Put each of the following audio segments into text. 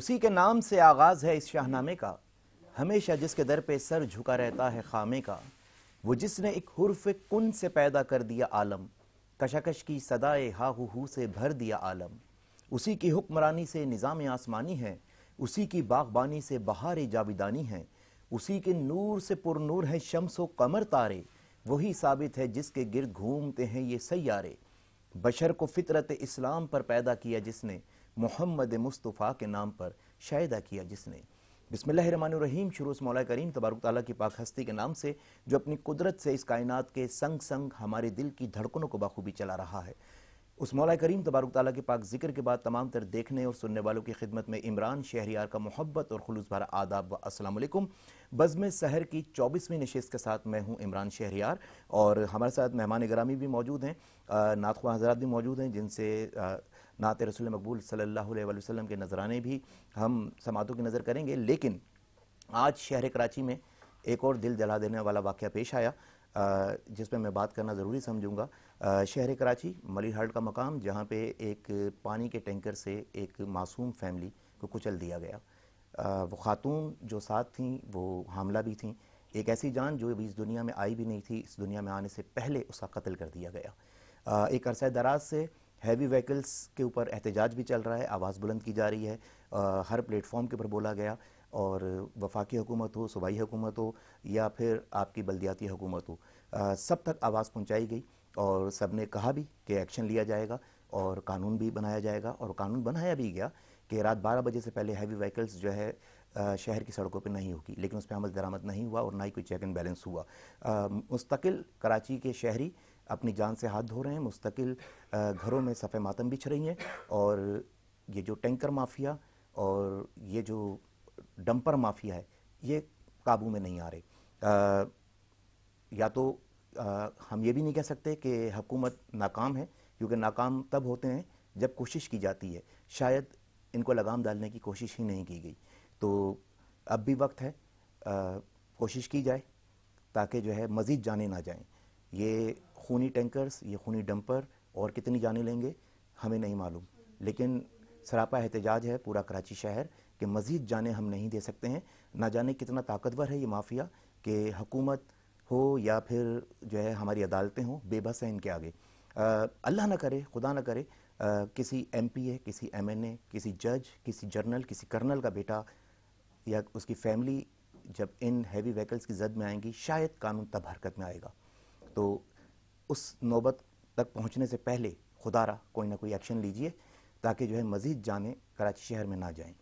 اسی کے نام سے آغاز ہے اس شاہنامے کا، ہمیشہ جس کے در پہ سر جھکا رہتا ہے خامے کا، وہ جس نے ایک حرف کن سے پیدا کر دیا عالم، کشاکش کی صدائے ہا ہو سے بھر دیا عالم، اسی کی حکمرانی سے نظام آسمانی ہے، اسی کی باغبانی سے بہار جاویدانی ہے، اسی کے نور سے پر نور ہے شمس و قمر تارے، وہی ثابت ہے جس کے گرد گھومتے ہیں یہ سیارے، بشر کو فطرت اسلام پر پیدا کیا جس نے، محمد مصطفیٰ کے نام پر شائدہ کیا جس نے۔ بسم اللہ الرحمن الرحیم، شروع اس مولا کریم تبارک تعالیٰ کی پاک ہستی کے نام سے جو اپنی قدرت سے اس کائنات کے سنگ سنگ ہمارے دل کی دھڑکنوں کو بخوبی چلا رہا ہے۔ اس مولا کریم تبارک تعالیٰ کے پاک ذکر کے بعد تمام تر دیکھنے اور سننے والوں کی خدمت میں عمران شہریار کا محبت اور خلوص بھرا آداب و السلام علیکم۔ بزم سحر کی 24ویں نشست کے ساتھ میں ہوں عمران شہریار، اور ہمارے ساتھ مہمان گرامی بھی موجود ہیں، نعت خواہ حضرات بھی موجود ہیں جن سے نعت رسول مقبول صلی اللہ علیہ وسلم کے نذرانے بھی ہم سماعتوں کی نظر کریں گے۔ لیکن آج شہر کراچی میں ایک اور دل جلا دینے والا واقعہ پیش آیا جس پہ میں بات کرنا ضروری سمجھوں گا۔ شہر کراچی ملی ہارڈ کا مقام، جہاں پہ ایک پانی کے ٹینکر سے ایک معصوم فیملی کو کچل دیا گیا۔ وہ خاتون جو ساتھ تھیں وہ حاملہ بھی تھیں، ایک ایسی جان جو ابھی اس دنیا میں آئی بھی نہیں تھی، اس دنیا میں آنے سے پہلے اس کا قتل کر دیا گیا۔ ایک عرصہ دراز سے ہیوی وہیکلز کے اوپر احتجاج بھی چل رہا ہے، آواز بلند کی جا رہی ہے، ہر پلیٹ فارم کے اوپر بولا گیا، اور وفاقی حکومت ہو، صوبائی حکومت ہو یا پھر آپ کی بلدیاتی حکومت ہو، سب تک آواز پہنچائی گئی، اور سب نے کہا بھی کہ ایکشن لیا جائے گا اور قانون بھی بنایا جائے گا، اور قانون بنایا بھی گیا کہ رات 12 بجے سے پہلے ہیوی وہیکلز جو ہے شہر کی سڑکوں پہ نہیں ہوگی، لیکن اس پہ عمل درآمد نہیں ہوا اور نہ ہی کوئی چیک اینڈ بیلنس ہوا۔ مستقل کراچی کے شہری اپنی جان سے ہاتھ دھو رہے ہیں، مستقل گھروں میں صف ماتم بچھ رہی ہیں، اور یہ جو ٹینکر مافیا اور یہ جو ڈمپر مافیا ہے یہ قابو میں نہیں آ رہے۔ یا تو ہم یہ بھی نہیں کہہ سکتے کہ حکومت ناکام ہے، کیونکہ ناکام تب ہوتے ہیں جب کوشش کی جاتی ہے، شاید ان کو لگام ڈالنے کی کوشش ہی نہیں کی گئی۔ تو اب بھی وقت ہے، کوشش کی جائے تاکہ جو ہے مزید جانیں نہ جائیں۔ یہ خونی ٹینکرز، یہ خونی ڈمپر اور کتنی جانیں لیں گے ہمیں نہیں معلوم، لیکن سراپا احتجاج ہے پورا کراچی شہر کہ مزید جانیں ہم نہیں دے سکتے ہیں۔ نہ جانے کتنا طاقتور ہے یہ مافیا کہ حکومت ہو یا پھر جو ہے ہماری عدالتیں ہوں، بے بس ہیں ان کے آگے۔ اللہ نہ کرے، خدا نہ کرے کسی ایم پی اے، کسی ایم این اے، کسی جج، کسی جرنل، کسی کرنل کا بیٹا یا اس کی فیملی جب ان ہیوی وہیکلز کی زد میں آئیں گی، شاید قانون تب حرکت میں آئے گا۔ تو اس نوبت تک پہنچنے سے پہلے خدا را کوئی نہ کوئی ایکشن لیجئے تاکہ جو ہے مزید جانیں کراچی شہر میں نہ جائیں۔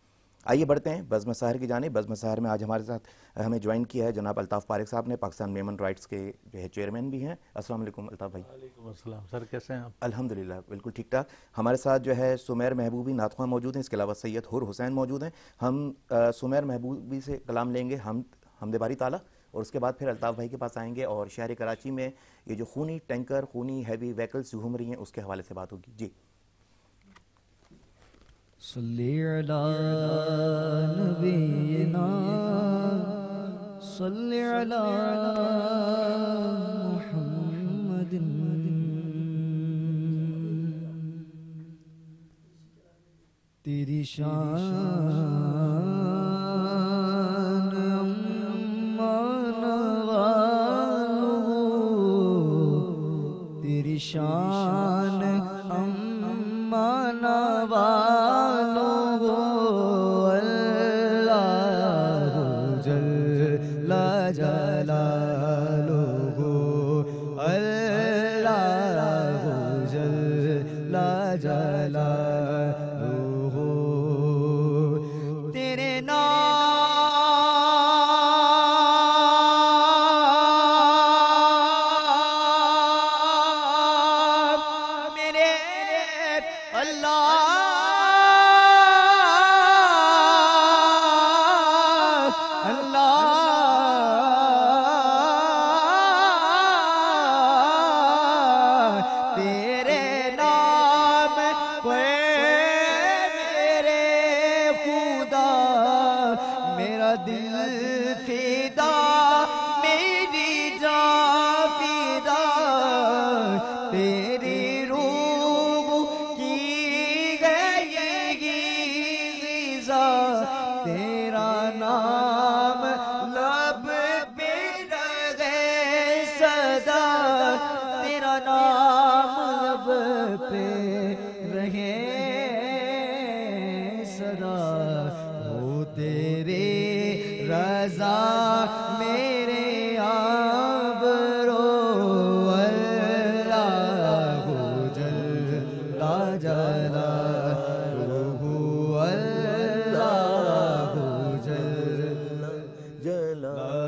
آئیے بڑھتے ہیں بزم سحر کی جانب۔ بزم سحر میں آج ہمارے ساتھ ہمیں جوائن کیا ہے جناب الطاف پارق صاحب نے، پاکستان میمن رائٹس کے جو ہے چیئرمین بھی ہیں۔ السلام علیکم الطاف بھائی۔ وعلیکم السلام سر، کیسے ہیں آپ؟ الحمدللہ بالکل ٹھیک ٹھاک۔ ہمارے ساتھ جو ہے سمیر محبوبی نعت خواں موجود ہیں، اس کے علاوہ سید حر حسین موجود ہیں۔ ہم سمیر محبوبی سے کلام لیں گے حمد باری تعالیٰ، اور اس کے بعد پھر الطاف بھائی کے پاس آئیں گے، اور شہر کراچی میں یہ جو خونی ٹینکر، خونی ہیوی وہیکلز گھوم رہی ہیں اس کے حوالے سے بات ہوگی۔ جی صلی علی نبینا صلی علی محمد تیری شان امان والو، تیری شان امان والو، اللہ جل جلالہ، اللہ جل جلالہ، تیرے نام میرے اللہ، اللہ تیرے نام پہ میرے خدا، میرا دل فدا، میری جان فدا، تیری روح کی گئی غذا میرے آبرو اللہ جل جلالہ اللہ جل جلالہ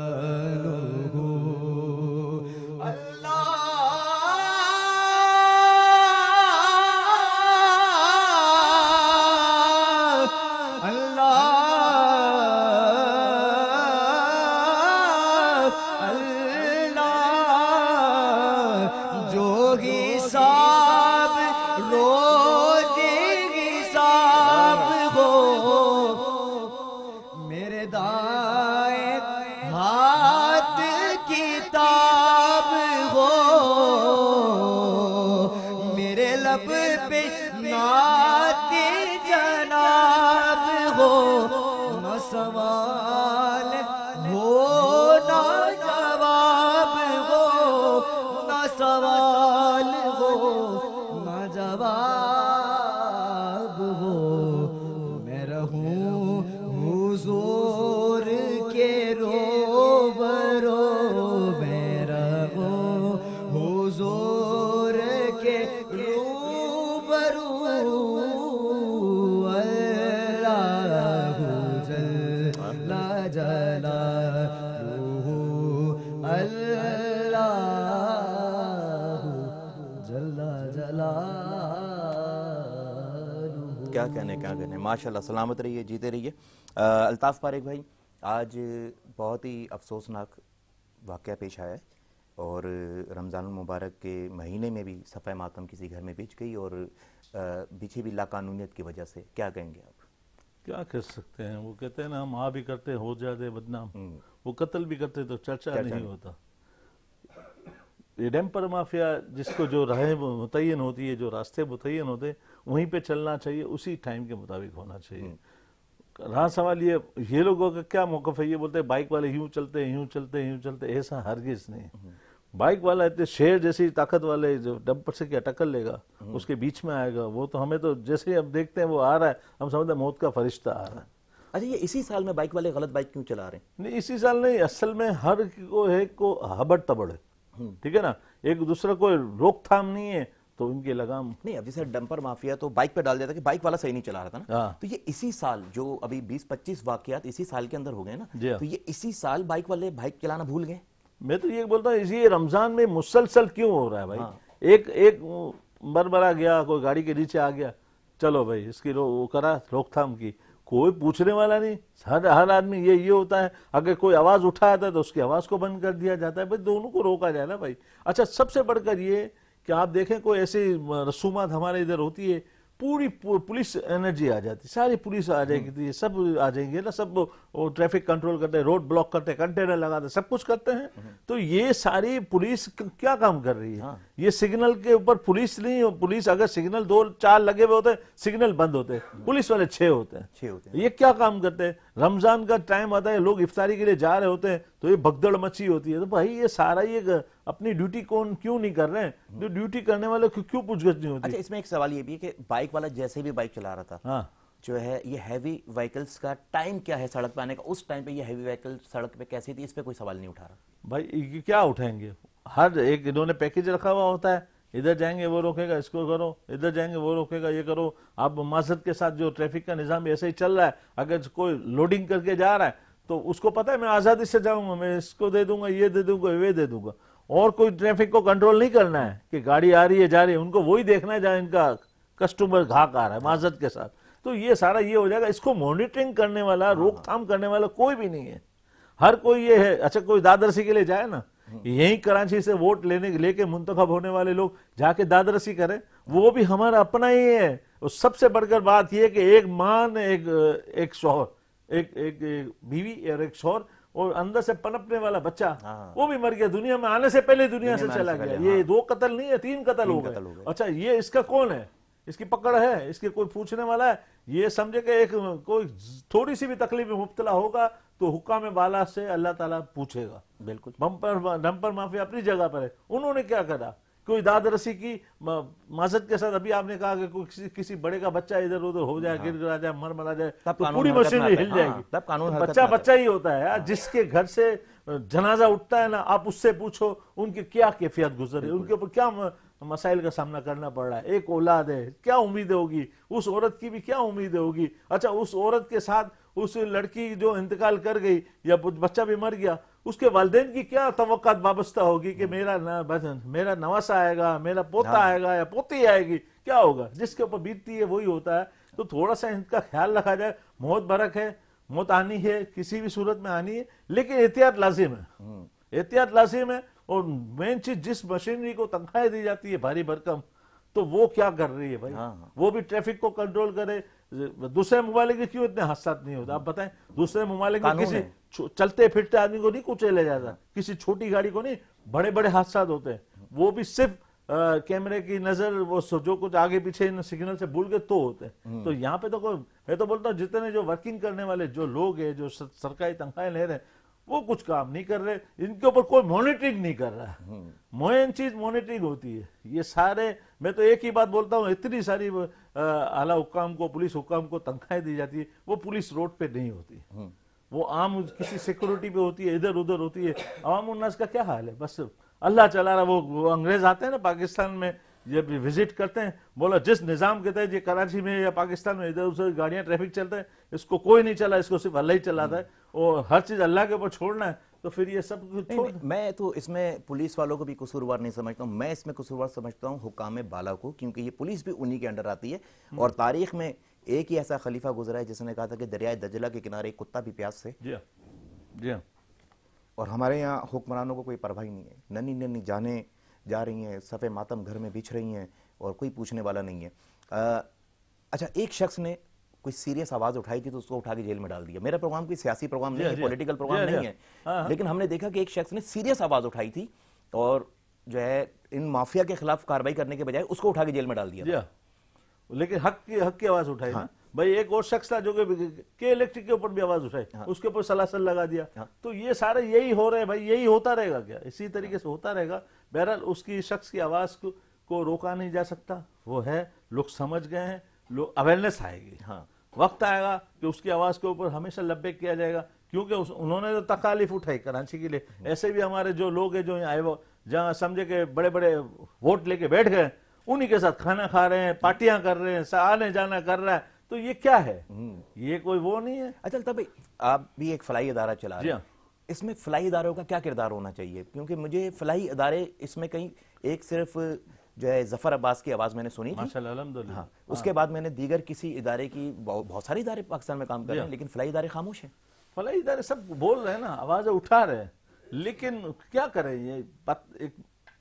سوال ہو نہ جواب ہو نہ سوال ہو نہ جواب ہو میں رہوں حضور کے روبرو میں رہوں حضور کے روبرو کیا کہنے ماشاءاللہ، سلامت رہیے، جیتے رہیے۔ الطاف پاریک بھائی، آج بہت ہی افسوسناک واقعہ پیش آیا ہے اور رمضان المبارک کے مہینے میں بھی صفحہ ماتم کسی گھر میں بچ گئی اور بچھی بھی لاقانونیت کی وجہ سے، کیا کہیں گے آپ؟ کیا کہہ سکتے ہیں، وہ کہتے ہیں نا ہم بھی کرتے ہو جاتے بدنام، وہ قتل بھی کرتے تو چرچا نہیں ہوتا۔ یہ ڈیمپر مافیا جس کو جو راہیں متعین ہوتی ہے، جو راستے متعین ہوتے ہیں، وہیں پہ چلنا چاہیے، اسی ٹائم کے مطابق ہونا چاہیے۔ رہا سوال یہ لوگوں کا کیا موقف ہے، یہ بولتے ہیں بائک والے یوں چلتے ہیں، یوں چلتے ہیں، یوں چلتے ہیں، ایسا ہرگز نہیں۔ بائک والا اتنے شیر جیسی طاقت والے جو ڈمپر سے کیا ٹکر لے گا، اس کے بیچ میں آئے گا، وہ تو ہمیں تو جیسے ہی اب دیکھتے ہیں وہ آ رہا ہے، ہم سمجھتے ہیں موت کا فرشتہ آ رہا ہے۔ اچھا، یہ اسی سال میں بائک والے غلط بائک کیوں چلا رہے ہیں؟ نہیں، اسی سال نہیں، اصل میں ہر ایک کو ہبڑ تبڑ ہے، ٹھیک ہے نا، ایک دوسرے کو روک تھام نہیں ہے، تو ان کے لگام نہیں۔ اب جیسے ڈمپر مافیا تو بائک پہ ڈال دیتا کہ بائک والا صحیح نہیں چلا رہا تھا نا، تو یہ اسی سال جو ابھی 20-25 واقعات اسی سال کے اندر ہو گئے نا، تو یہ اسی سال بائک والے بائک چلانا بھول گئے۔ میں تو یہ بولتا ہوں اسی رمضان میں مسلسل کیوں ہو رہا ہے بھائی؟ ایک بربرا گیا، کوئی گاڑی کے نیچے آ گیا، چلو بھائی اس کی وہ کرا روک تھام کی، کوئی پوچھنے والا نہیں، ہر آدمی یہ ہوتا ہے، اگر کوئی آواز اٹھاتا ہے تو اس کی آواز کو بند کر دیا جاتا ہے، بھائی دونوں کو روکا جائے نا بھائی۔ اچھا، سب سے بڑھ کر یہ کہ آپ دیکھیں کوئی ایسی رسومات ہمارے ادھر ہوتی ہے، پوری پولیس انرجی آ جاتی، ساری پولیس آ جائے گی، سب آ جائیں گے نا، سب وہ ٹریفک کنٹرول کرتے ہیں، روڈ بلاک کرتے ہیں، کنٹینر لگاتے ہیں، سب کچھ کرتے ہیں، تو یہ ساری پولیس کیا کام کر رہی ہے؟ یہ سگنل کے اوپر پولیس نہیں، پولیس اگر سگنل 2-4 لگے ہوئے ہوتے ہیں، سگنل بند ہوتے ہیں، پولیس والے 6 ہوتے ہیں، یہ کیا کام کرتے ہیں؟ رمضان کا ٹائم آتا ہے، لوگ افطاری کے لیے جا رہے ہوتے ہیں تو یہ بھگدڑ مچی ہوتی ہے، تو بھائی یہ سارا یہ اپنی ڈیوٹی کیوں نہیں کر رہے ہیں؟ جو ڈیوٹی کرنے والے کیوں پوچھ گچھ نہیں ہوتی؟ اچھا، اس میں ایک سوال یہ بھی ہے کہ بائک والا جیسے بھی بائک چلا رہا تھا جو ہے، یہ ہیوی وہیکلز کا ٹائم کیا ہے سڑک پہ آنے کا؟ اس ٹائم پہ یہ ہیوی وہیکل سڑک پہ کیسی تھی، اس پہ کوئی سوال نہیں اٹھا رہا بھائی۔ کیا اٹھائیں گے؟ ہر ایک انہوں نے پیکیج رکھا ہوا ہوتا ہے، ادھر جائیں گے وہ روکے گا، اس کو کرو، ادھر جائیں گے وہ روکے گا، یہ کرو۔ اب معذرت کے ساتھ جو ٹریفک کا نظام ایسے ہی چل رہا ہے، اگر کوئی لوڈنگ کر کے جا رہا ہے تو اس کو پتا ہے میں آزادی سے جاؤں گا، میں اس کو دے دوں گا، یہ دے دوں گا، وہ دے دوں گا، اور کوئی ٹریفک کو کنٹرول نہیں کرنا ہے کہ گاڑی آ رہی ہے جا رہی ہے، ان کو وہی دیکھنا ہے جہاں ان کا کسٹمر گھاک آ رہا ہے معذرت کے ساتھ۔ تو یہ سارا یہ ہو جائے گا، اس کو مانیٹرنگ کرنے والا، روک تھام کرنے والا کوئی بھی نہیں ہے، ہر کوئی یہ ہے۔ اچھا، کوئی دادرسی کے لیے جائے نا، یہیں کراچی سے ووٹ لے کے منتخب ہونے والے لوگ جا کے دادرسی کریں، وہ بھی ہمارا اپنا ہی ہے۔ اور سب سے بڑھ کر بات یہ کہ ایک ماں نے ایک شوہر، ایک بیوی اور ایک شوہر، اور اندر سے پنپنے والا بچہ، وہ بھی مر گیا، دنیا میں آنے سے پہلے دنیا سے چلا گیا۔ یہ 2 قتل نہیں ہے، 3 قتل ہو گئے۔ اچھا، یہ اس کا کون ہے؟ اس کی پکڑ ہے؟ اس کے کوئی پوچھنے والا ہے؟ یہ سمجھے کہ کوئی تھوڑی سی بھی تکلیف میں مبتلا ہوگا تو حکام بالا سے اللہ تعالیٰ پوچھے گا۔ بالکل، ڈمپر مافیا اپنی جگہ پر ہے، انہوں نے کیا کرا؟ کوئی داد رسی کی معذرت کے ساتھ ابھی آپ نے کہا کہ کوئی کسی بڑے کا بچہ ادھر ادھر ہو جائے, گر جائے, مر جائے, تو پوری مشینری ہل جائے گی. بچہ ہی ہوتا ہے جس کے گھر سے جنازہ اٹھتا ہے نا, آپ اس سے پوچھو ان کی کیا کیفیت گزری, ان کے اوپر کیا مسائل کا سامنا کرنا پڑ رہا ہے. ایک اولاد ہے, کیا امید ہوگی اس عورت کی, بھی کیا امید ہوگی. اچھا اس عورت کے ساتھ اس لڑکی جو انتقال کر گئی یا بچہ بھی مر گیا, اس کے والدین کی کیا توقعات وابستہ ہوگی کہ میرا نواسا آئے گا, میرا پوتا آئے گا یا پوتی آئے گی, کیا ہوگا. جس کے اوپر بیتتی ہے وہی ہوتا ہے. تو تھوڑا سا ان کا خیال رکھا جائے. موت برک ہے, موت آنی ہے, کسی بھی صورت میں آنی ہے, لیکن احتیاط لازم ہے, احتیاط لازم ہے. اور مین چیز جس مشینری کو تنخواہیں دی جاتی ہے بھاری بھرکم, تو وہ کیا کر رہی ہے بھائی, وہ بھی ٹریفک کو کنٹرول کرے. دوسرے ممالک کے کیوں اتنے حادثات نہیں ہوتے آپ بتائیں. دوسرے ممالک میں کسی چلتے پھرتے آدمی کو نہیں کچلے جاتا, کسی چھوٹی گاڑی کو نہیں, بڑے بڑے حادثات ہوتے ہیں. وہ بھی صرف کیمرے کی نظر, وہ جو کچھ آگے پیچھے سگنل سے بھول کے تو ہوتے ہیں. تو یہاں پہ تو کوئی, میں تو بولتا ہوں جتنے جو ورکنگ کرنے والے جو لوگ ہیں, جو سرکاری تنخواہیں لے رہے ہیں, وہ کچھ کام نہیں کر رہے. ان کے اوپر کوئی مانیٹرنگ نہیں کر رہا ہے. مین چیز مانیٹرنگ ہوتی ہے. یہ سارے, میں تو ایک ہی بات بولتا ہوں, اتنی ساری اعلیٰ حکام کو, پولیس حکام کو تنخواہیں دی جاتی ہے, وہ پولیس روڈ پہ نہیں ہوتی, وہ عام کسی سیکورٹی پہ ہوتی ہے, ادھر ادھر ہوتی ہے. عوام الناس کا کیا حال ہے, بس اللہ چلا رہا. وہ انگریز آتے ہیں نا پاکستان میں, جب وزٹ کرتے ہیں, بولا جس نظام کے تحت یہ کراچی میں یا پاکستان میں ادھر ادھر گاڑیاں ٹریفک چلتا ہے, اس کو کوئی نہیں چلا, اس کو صرف اللہ ہی چلاتا ہے, اور ہر چیز اللہ کے اوپر چھوڑنا ہے, تو پھر یہ سب چھوڑ. میں تو اس میں پولیس والوں کو بھی قصوروار نہیں سمجھتا ہوں, میں اس میں قصوروار سمجھتا ہوں حکام بالا کو, کیونکہ یہ پولیس بھی انہی کے انڈر آتی ہے. اور تاریخ میں ایک ہی ایسا خلیفہ گزرا ہے جس نے کہا تھا کہ دریائے دجلہ کے کنارے ایک کتا بھی پیاس سے. جی ہاں. اور ہمارے یہاں حکمرانوں کو کوئی پرواہ نہیں ہے, ننھی ننھی جانیں جا رہی ہیں, صفے ماتم گھر میں بچھ رہی ہیں, اور کوئی پوچھنے والا نہیں ہے. اچھا, ایک شخص نے کوئی سیریس آواز اٹھائی تھی تو اس کو اٹھا کے جیل میں ڈال دیا. میرا پروگرام کوئی سیاسی پروگرام نہیں ہے, پولیٹیکل پروگرام نہیں ہے, لیکن ہم نے دیکھا کہ ایک شخص نے سیریس آواز اٹھائی تھی اور جو ہے ان مافیا کے خلاف کارروائی کرنے کے بجائے اس کو اٹھا کے جیل میں ڈال دیا. لیکن حق کی آواز اٹھائی نا بھائی. ایک اور شخص تھا جو کہ الیکٹرک کے اوپر بھی آواز اٹھائی, اس کے اوپر سلاسل لگا دیا. تو یہ سارے یہی ہو رہے ہیں بھائی, یہی ہوتا رہے گا کیا, اسی طریقے سے ہوتا رہے گا. بہرحال اس کی شخص کی آواز کو روکا نہیں جا سکتا, وہ ہے, لوگ سمجھ گئے ہیں, لوگ اویئرنیس آئے گی. وقت آئے گا کہ اس کی آواز کے اوپر ہمیشہ لبیک کیا جائے گا, کیونکہ انہوں نے تو تکالیف اٹھائی کراچی کے لیے. ایسے بھی ہمارے جو لوگ ہیں جو یہاں آئے, وہ جہاں سمجھے کہ بڑے بڑے ووٹ لے کے بیٹھ گئے, انہی کے ساتھ کھانا کھا رہے ہیں, پارٹیاں کر رہے ہیں, آنے جانا کر رہا ہے. تو یہ کیا ہے, یہ کوئی وہ نہیں ہے. اچھا تب آپ بھی ایک فلاحی ادارہ چلا رہے ہیں, اس میں فلاحی اداروں کا کیا کردار ہونا چاہیے؟ کیونکہ مجھے فلاحی ادارے اس میں کہیں, ایک صرف جو ہے ظفر عباس کی آواز میں نے سنی تھی, ماشاءاللہ الحمدللہ, اس کے بعد میں نے دیگر کسی ادارے کی, بہت سارے ادارے پاکستان میں کام کر رہے ہیں, لیکن فلاحی ادارے خاموش ہیں. فلاحی ادارے سب بول رہے ہیں نا, آوازیں اٹھا رہے ہیں, لیکن کیا کریں, یہ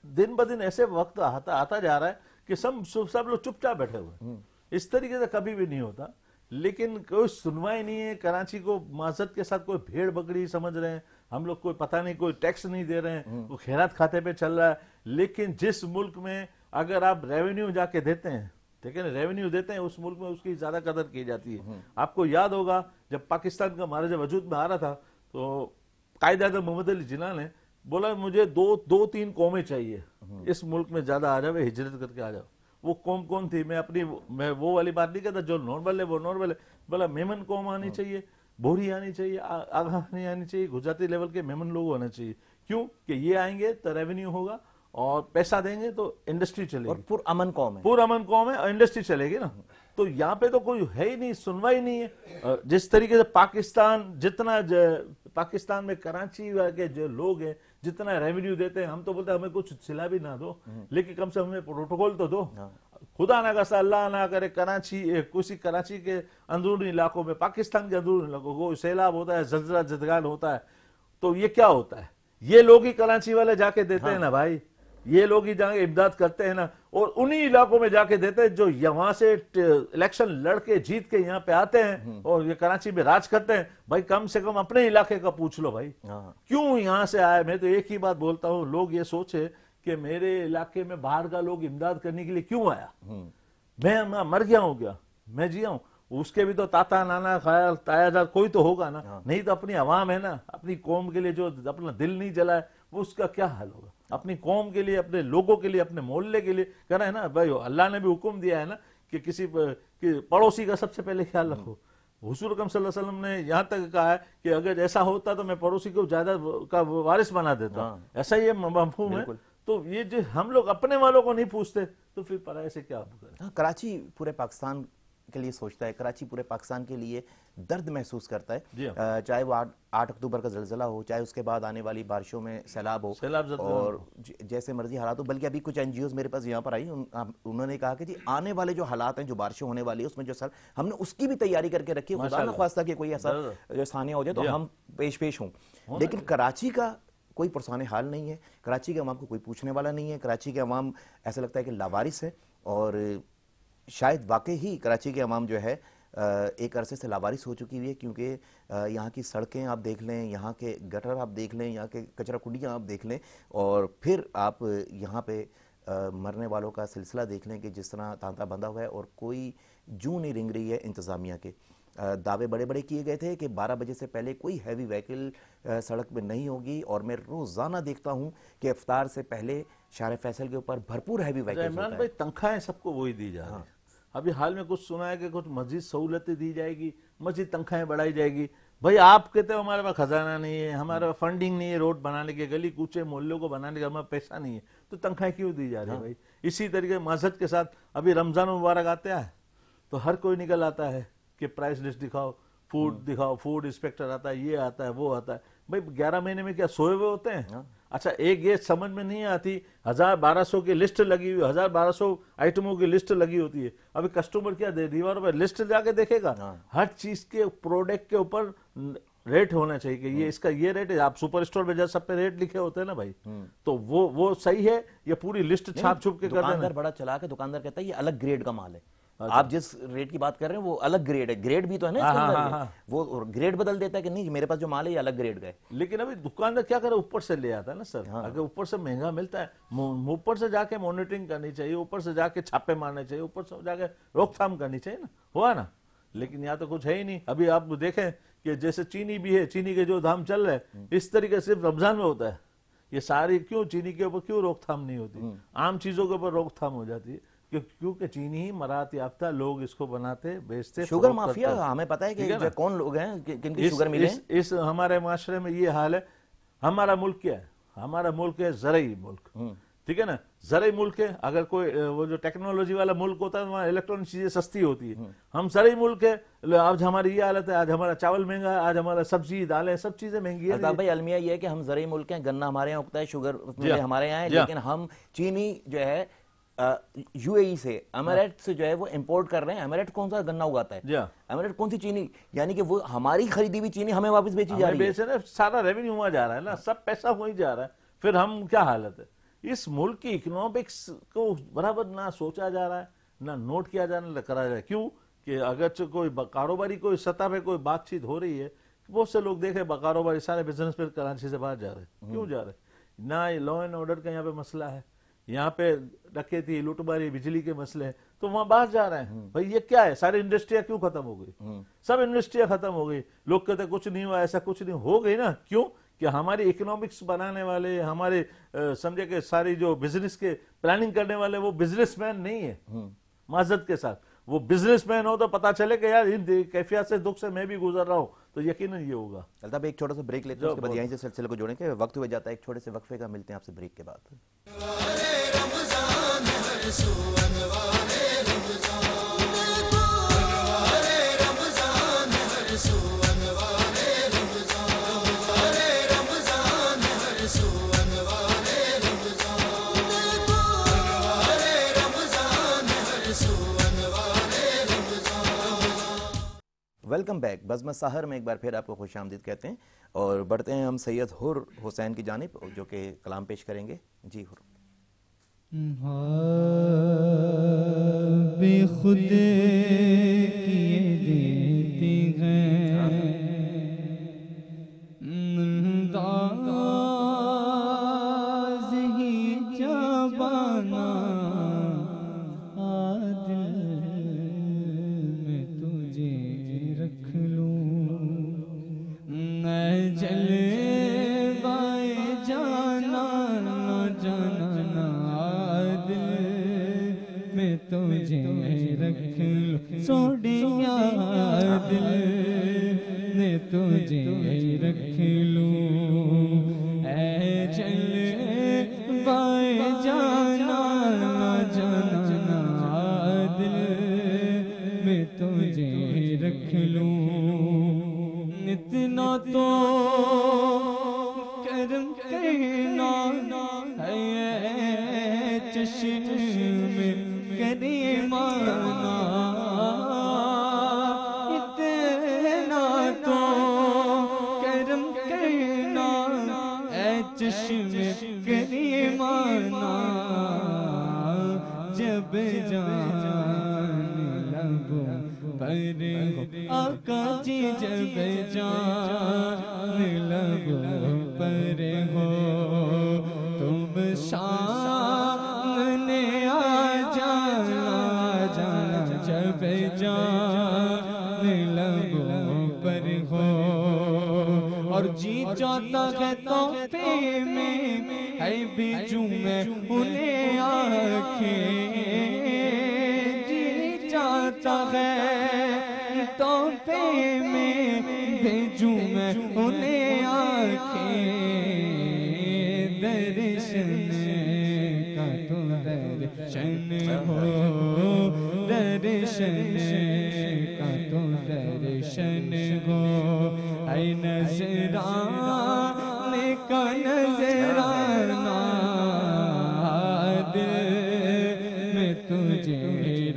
دن بدن ایسے وقت آتا جا رہا ہے کہ سب لوگ چپ چاپ بیٹھے ہوئے. اس طریقے سے کبھی بھی نہیں ہوتا, لیکن کوئی سنوائی نہیں ہے. کراچی کو معذرت کے ساتھ کوئی بھیڑ بکری سمجھ رہے ہیں ہم لوگ, کوئی پتہ نہیں, کوئی ٹیکس نہیں دے رہے ہیں, وہ خیرات کھاتے پہ چل رہا ہے. لیکن جس ملک میں اگر آپ ریونیو جا کے دیتے ہیں, ٹھیک ہے نا, ریونیو دیتے ہیں, اس ملک میں اس کی زیادہ قدر کی جاتی ہے. آپ کو یاد ہوگا جب پاکستان کا مہاراجہ وجود میں آ رہا تھا, تو قائد اعظم محمد علی جناح نے بولا مجھے دو تین قومیں چاہیے اس ملک میں زیادہ آ جاؤ, ہجرت کر کے آ جاؤ. وہ قوم کون تھی؟ میں وہ والی بات نہیں کہتا, جو نارمل ہے وہ نارمل ہے. بولا میمن قوم آنی چاہیے, بوری آنی چاہیے, آگاہانی آنی چاہیے, گجراتی لیول کے میمن لوگ ہونے چاہیے. کیوں کہ یہ آئیں گے تو ریونیو ہوگا, اور پیسہ دیں گے تو انڈسٹری چلے گی, اور پرامن قوم ہے, پرامن قوم ہے, اور انڈسٹری چلے گی نا. تو یہاں پہ تو کوئی ہے ہی نہیں, سنوائی نہیں ہے. جس طریقے سے پاکستان میں کراچی کے جو لوگ ہیں جتنا ریونیو دیتے ہیں, ہم تو بولتے ہیں ہمیں کچھ سلا بھی نہ دو, لیکن کم سے کم ہمیں پروٹوکول تو دو. خدا نہ کرے, اللہ نہ کرے, کراچی کے اندرونی علاقوں میں, پاکستان کے اندرونی علاقوں کو سیلاب ہوتا ہے, زلزلہ زدگان ہوتا ہے, تو یہ کیا ہوتا ہے؟ یہ لوگ ہی کراچی والے جا کے دیتے ہیں نا بھائی, یہ لوگ ہی جا کے امداد کرتے ہیں نا, اور انہی علاقوں میں جا کے دیتے ہیں جو یہاں سے الیکشن لڑ کے جیت کے یہاں پہ آتے ہیں اور یہ کراچی میں راج کرتے ہیں. بھائی کم سے کم اپنے علاقے کا پوچھ لو بھائی, کیوں یہاں سے آئے. میں تو ایک ہی بات بولتا ہوں, لوگ یہ سوچے کہ میرے علاقے میں باہر کا لوگ امداد کرنے کے لیے کیوں آیا, میں مر گیا ہوں کیا, میں جیا ہوں. اس کے بھی تو تاتا نانا خیال تایا جات کوئی تو ہوگا نا, نہیں تو اپنی عوام ہے نا, اپنی قوم کے لیے جو اپنا دل نہیں جلا ہے وہ اس کا کیا حل ہوگا. اپنی قوم کے لیے, اپنے لوگوں کے لیے, اپنے محلے کے لیے کرنا ہے نا بھائی. اللہ نے بھی حکم دیا ہے نا کہ کسی پڑوسی کا سب سے پہلے خیال رکھو. حضور اکرم صلی اللہ علیہ وسلم نے یہاں تک کہا ہے کہ اگر ایسا ہوتا تو میں پڑوسی کو جائیداد کا وارث بنا دیتا. ایسا یہ مفہوم ہے. تو یہ جو ہم لوگ اپنے والوں کو نہیں پوچھتے تو پھر پرائے سے کیا کریں. کراچی پورے پاکستان کے لیے سوچتا ہے, کراچی پورے پاکستان کے لیے درد محسوس کرتا ہے, چاہے وہ 8 اکتوبر کا زلزلہ ہو, چاہے اس کے بعد آنے والی بارشوں میں سیلاب ہو, اور جیسے مرضی حالات ہو. بلکہ ابھی کچھ این جی اوز میرے پاس یہاں پر آئی, انہوں نے کہا کہ جی آنے والے جو حالات ہیں, جو بارشیں ہونے والی ہیں اس میں جو ہم نے اس کی بھی تیاری کر کے رکھی ہے, خدا نہ خواستہ کہ کوئی ایسا جو ثانیہ ہو جائے تو ہم پیش ہوں. لیکن کراچی کا کوئی پرسان حال نہیں ہے, کراچی کے عوام کو کوئی پوچھنے والا نہیں ہے. کراچی کے عوام ایسا لگتا ہے کہ لاوارث ہے, اور شاید واقعی ہی کراچی کے عوام جو ہے ایک عرصے سے لاوارث ہو چکی ہوئی ہے, کیونکہ یہاں کی سڑکیں آپ دیکھ لیں, یہاں کے گٹر آپ دیکھ لیں, یہاں کے کچرا کنڈیاں آپ دیکھ لیں, اور پھر آپ یہاں پہ مرنے والوں کا سلسلہ دیکھ لیں کہ جس طرح تانتا بندھا ہوا ہے, اور کوئی جوں نہیں رنگ رہی ہے انتظامیہ کے. دعوے بڑے بڑے کیے گئے تھے کہ 12 بجے سے پہلے کوئی ہیوی وہیکل سڑک میں نہیں ہوگی, اور میں روزانہ دیکھتا ہوں کہ افطار سے پہلے شارع فیصل کے اوپر بھرپور ہیوی وہیکل. عمران بھائی تنخواہیں سب کو وہی دی جا رہی ہیں. ابھی حال میں کچھ سنا ہے کہ کچھ مزید سہولتیں دی جائے گی, مزید تنخواہیں بڑھائی جائے گی. بھائی آپ کہتے ہیں ہمارے پاس خزانہ نہیں ہے, ہمارے پاس فنڈنگ نہیں ہے روڈ بنانے کے, گلی کوچے محلوں کو بنانے کا ہمارا پیسہ نہیں ہے, تو تنخواہیں کیوں دی جا رہی ہے بھائی. اسی طریقے معذرت کے ساتھ ابھی رمضان مبارک آتے ہیں تو ہر کوئی نکل آتا ہے کہ پرائس لسٹ دکھاؤ, فوڈ دکھاؤ, فوڈ انسپیکٹر آتا ہے, یہ آتا ہے, وہ آتا ہے. بھائی 11 مہینے میں کیا سوئے ہوئے ہوتے ہیں؟ اچھا ایک یہ سمجھ میں نہیں آتی, 1200 کی لسٹ لگی ہوئی, 1200 آئٹموں کی لسٹ لگی ہوتی ہے. ابھی کسٹمر کیا دیواروں پہ لسٹ جا کے دیکھے گا, ہر چیز کے پروڈکٹ کے اوپر ریٹ ہونا چاہیے کہ یہ اس کا یہ ریٹ ہے. آپ سپر اسٹور میں جب سب پہ ریٹ لکھے ہوتے ہیں نا بھائی, تو وہ صحیح ہے. یہ پوری لسٹ چھاپ چھپ کے کرتے ہیں. دکاندار بڑا چلا کے دکاندار کہتا ہے یہ الگ گریڈ کا مال ہے. آپ جس ریٹ کی بات کر رہے ہیں وہ الگ گریڈ ہے, گریڈ بھی تو ہے نا اس کے اندر, وہ گریڈ بدل دیتا ہے کہ نہیں میرے پاس جو مال ہے یہ الگ گریڈ کا ہے. لیکن ابھی دکاندار کیا کرے, اوپر سے لے آتا ہے نا سر. اگر اوپر سے مہنگا ملتا ہے, اوپر سے جا کے مانیٹرنگ کرنی چاہیے, اوپر سے جا کے چھاپے مارنے چاہیے, اوپر سے جا کے روک تھام کرنی چاہیے نا, ہوا نا. لیکن یہاں تو کچھ ہے ہی نہیں. ابھی آپ دیکھیں کہ جیسے چینی بھی ہے, چینی کے جو دام چل رہے ہیں اس طریقے صرف رمضان میں ہوتا ہے. یہ ساری کیوں چینی کے اوپر کیوں روک تھام نہیں ہوتی, عام چیزوں کے اوپر روک تھام ہو جاتی ہے؟ کیونکہ چینی ہی مراعات یافتہ لوگ اس کو بناتے بیچتے. شوگر مافیا, ہمیں پتہ ہے کہ کون لوگ ہیں کن کی شوگر ملے. اس ہمارے معاشرے میں یہ حال ہے. ہمارا ملک کیا ہے, ہمارا ملک ہے زرعی ملک, ٹھیک ہے نا, زرعی ملک ہے. اگر کوئی وہ جو ٹیکنالوجی والا ملک ہوتا ہے وہاں الیکٹرانک چیزیں سستی ہوتی ہے. ہم زرعی ملک ہے, آج ہماری یہ حالت ہے, آج ہمارا چاول مہنگا ہے, آج ہمارا سبزی دالیں سب چیزیں مہنگی ہیں. الطاف بھائی المیہ یہ ہے کہ ہم زرعی ملک ہیں, گنا ہمارے یہاں اگتا ہے, شوگر ہمارے یہاں ہے, لیکن ہم چینی جو ہے یو اے ای سے, امریٹ سے جو ہے وہ امپورٹ کر رہے ہیں. امریٹ کون سا گنا اگاتا ہے, امریٹ کون سی چینی, یعنی کہ وہ ہماری خریدی ہوئی چینی ہمیں واپس بیچی جا رہی ہے. سارا ریونیو وہاں جا رہا ہے نا, سب پیسہ وہیں جا رہا ہے. پھر ہم کیا حالت ہے, اس ملک کی اکنامکس کو برابر نہ سوچا جا رہا ہے, نہ نوٹ کیا جانا کرا جا رہا ہے. کیوں کہ اگرچہ کوئی کاروباری کوئی سطح پہ کوئی بات چیت ہو رہی ہے, بہت سے لوگ دیکھیں کاروباری سارے بزنس پہ کراچی سے باہر جا رہے ہیں. کیوں جا رہے ہیں؟ نہ لا اینڈ آرڈر کا یہاں پہ مسئلہ ہے, یہاں پہ ڈکیتی, لوٹ ماری, بجلی کے مسئلے ہیں, تو وہاں باہر جا رہے ہیں. بھائی یہ کیا ہے, ساری انڈسٹریاں کیوں ختم ہو گئی, سب انڈسٹریاں ختم ہو گئی. لوگ کہتے ہیں کچھ نہیں ہوا, ایسا کچھ نہیں ہو گئی نا. کیوں کہ ہماری اکنامکس بنانے والے, ہمارے سمجھے کہ ساری جو بزنس کے پلاننگ کرنے والے وہ بزنس مین نہیں ہے. معذرت کے ساتھ وہ بزنس مین ہو تو پتا چلے کہ یار ان کیفیات سے دکھ سے میں بھی گزر رہا ہوں, تو یقیناً یہ ہوگا. الطاف ایک چھوٹا سا بریک لیتے ہیں, اس کے بعد یہیں سے سلسلے کو جوڑیں کہ وقت ہو جاتا ہے ایک چھوٹے سے وقفے کا. ملتے ہیں آپ سے بریک کے بعد. Welcome back. بزم سحر میں ایک بار پھر آپ کو خوش آمدید کہتے ہیں, اور بڑھتے ہیں ہم سید حر حسین کی جانب جو کہ کلام پیش کریں گے. جی حر. بے خود کیے دیتی ہیں انداز ہی جبانا عادل میں تجھے تجھے رکھ لوں سوڑیا دل میں تجھے رکھ لوں اے جلوائے جانا جانا دل میں تجھے رکھ لوں اتنا تو کرم کرنا ہے چشم کریمانہ اتنا تو کرم کرنا ہے چشم کریمانہ جب جان لبوں پر ہو آقا جی جب جان لبوں پر ہو تم سامنے آ جانا جانا جب جان لبوں پر ہو اور جی چاہتا ہے تحفے میں ہے بھیجوں میں انہیں آنکھیں جی چاہتا ہے تحفے میں بھیجوں میں انہیں آنکھیں درشن کا تو درشن ہو درشن کا تو درشن ہو اے نظران کا نظرانہ دل میں تجھے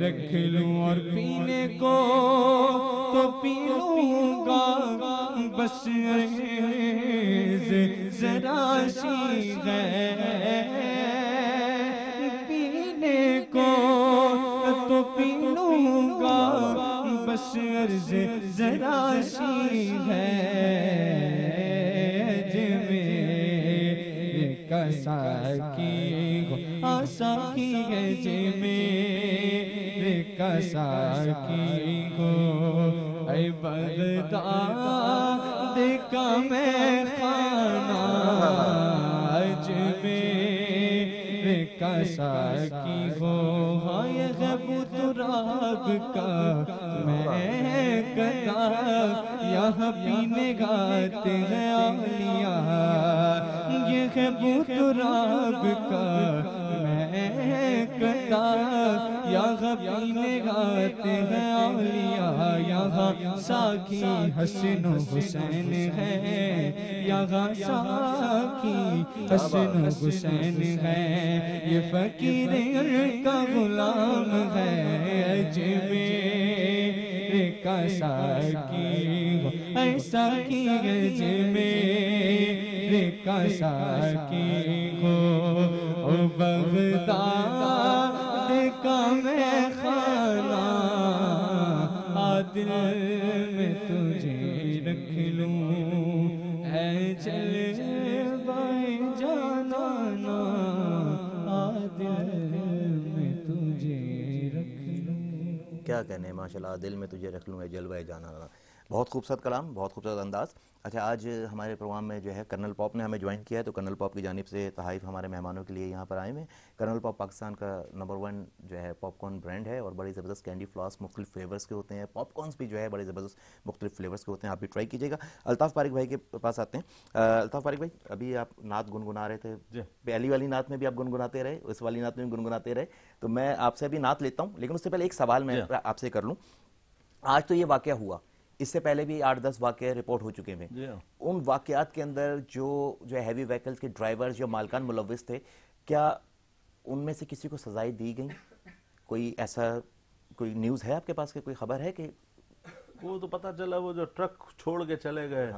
رکھ لوں اور پینے کو تو پی لوں گا بس ذرا سی ہے پینے کو تو پی لوں گا بس عرض ذرا سی ہے ساکی ہو آساکی ہے جی میرے کا ساکی ہو اے بغداد کا میں خانہ اج میرے کا ساکی ہو ہاں یہ غیب تراب کا میں کتاب یہاں پینے گاتے ہیں اولیاء یہ ہے تراب کا میں کتاب یہاں پینے گاتے ہیں اولیاء یہاں ساکی حسن و حسین ہے یہاں ساکی حسن و حسین ہے یہ فقیر کا غلام ہے اج میرے کا ساکی ہو اے ساکی اج میرے کا ساکی ہو او بغداد کا میں خانہ دل میں تجھے رکھ لوں اے جلوائے جانا دل میں تجھے رکھ لوں کیا کہنے ماشاءاللہ دل میں تجھے رکھ لوں اے جلوائے جانا بہت خوبصورت کلام بہت خوبصورت انداز اچھا آج ہمارے پروگرام میں جو ہے کرنل پاپ نے ہمیں جوائن کیا ہے تو کرنل پاپ کی جانب سے تحائف ہمارے مہمانوں کے لیے یہاں پر آئے ہوئے کرنل پاپ پاکستان کا نمبر 1 جو ہے پاپ کارن برانڈ ہے اور بڑی زبردست کینڈی فلاسک مختلف فلیورز کے ہوتے ہیں پاپ کارنز بھی جو ہے بڑے زبردست مختلف فلیورز کے ہوتے ہیں آپ بھی ٹرائی کیجیے گا الطاف پاریک بھائی کے پاس آتے ہیں الطاف پاریک بھائی ابھی آپ نعت گنگنا رہے تھے پہلی والی نعت میں بھی آپ گنگناتے رہے اس والی نعت میں بھی گنگناتے رہے تو میں آپ سے ابھی نعت لیتا ہوں لیکن اس سے پہلے ایک سوال میں آپ سے کر لوں آج تو یہ واقعہ ہوا اس سے پہلے بھی 8-10 واقعے رپورٹ ہو چکے ہیں ان واقعات کے اندر جو ہیوی وہیکلز کے ڈرائیورز جو مالکان ملوث تھے کیا ان میں سے کسی کو سزائیں دی گئیں کوئی ایسا کوئی نیوز ہے آپ کے پاس کہ کوئی خبر ہے کہ وہ تو پتہ چلا وہ جو ٹرک چھوڑ کے چلے گئے